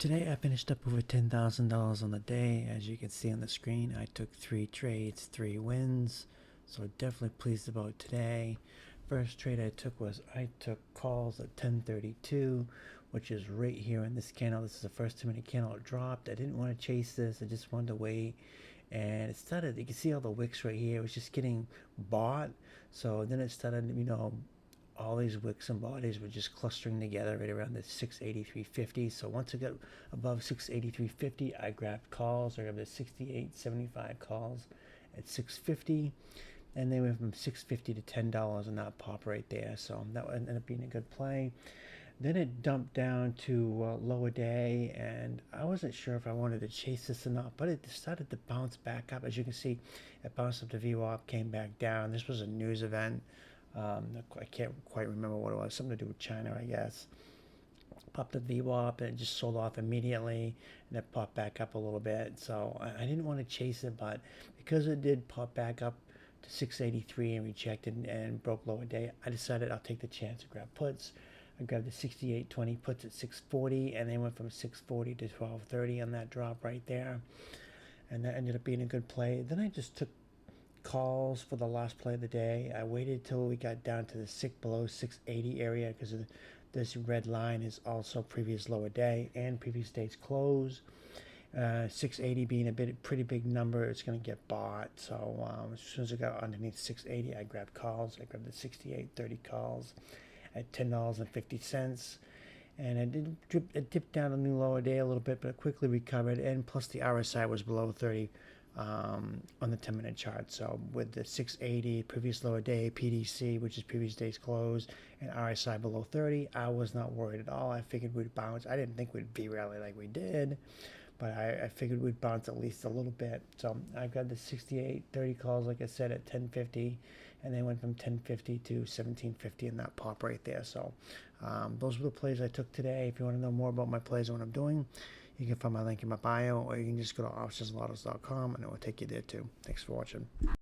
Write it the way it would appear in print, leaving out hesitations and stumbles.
Today I finished up over $10,000 on the day. As you can see on the screen, I took 3 trades, 3 wins. So definitely pleased about today. First trade I took was I took calls at 1032, which is right here in this candle. This is the first time in a candle it dropped. I didn't want to chase this. I just wanted to wait. And it started, you can see all the wicks right here. It was just getting bought. So then it started, all these wicks and bodies were just clustering together right around the 683.50. So once it got above 683.50, I grabbed calls. I grabbed the 68.75 calls at 650, and they went from 650 to $10 and that pop right there. So that ended up being a good play. Then it dumped down to lower day, and I wasn't sure if I wanted to chase this or not, but it decided to bounce back up. As you can see, it bounced up to VWAP, came back down. This was a news event. I can't quite remember what it was. Something to do with China, I guess. Popped the VWAP and it just sold off immediately, and it popped back up a little bit. So I didn't want to chase it, but because it did pop back up to 683 and rejected and broke lower day, I decided I'll take the chance to grab puts. I grabbed the 68.20 puts at 640, and they went from 640 to 1230 on that drop right there, and that ended up being a good play. Then I just took calls for the last play of the day. I waited till we got down to the below 680 area, because this red line is also previous lower day and previous day's close. 680 being a pretty big number, it's going to get bought. So as soon as I got underneath 680, I grabbed calls. I grabbed the 68.30 calls at $10.50. And it dipped down a new lower day a little bit, but it quickly recovered. And plus the RSI was below 30 on the 10-minute chart. So with the 680 previous lower day, PDC, which is previous day's close, and RSI below 30, I was not worried at all. I figured we'd bounce. I didn't think we'd be rally like we did, but I figured we'd bounce at least a little bit. So I got the 68.30 calls, like I said, at 1050, and they went from 1050 to 1750 in that pop right there. So those were the plays I took today. If you want to know more about my plays and what I'm doing, you can find my link in my bio, or you can just go to optionsandlottos.com and it will take you there too. Thanks for watching.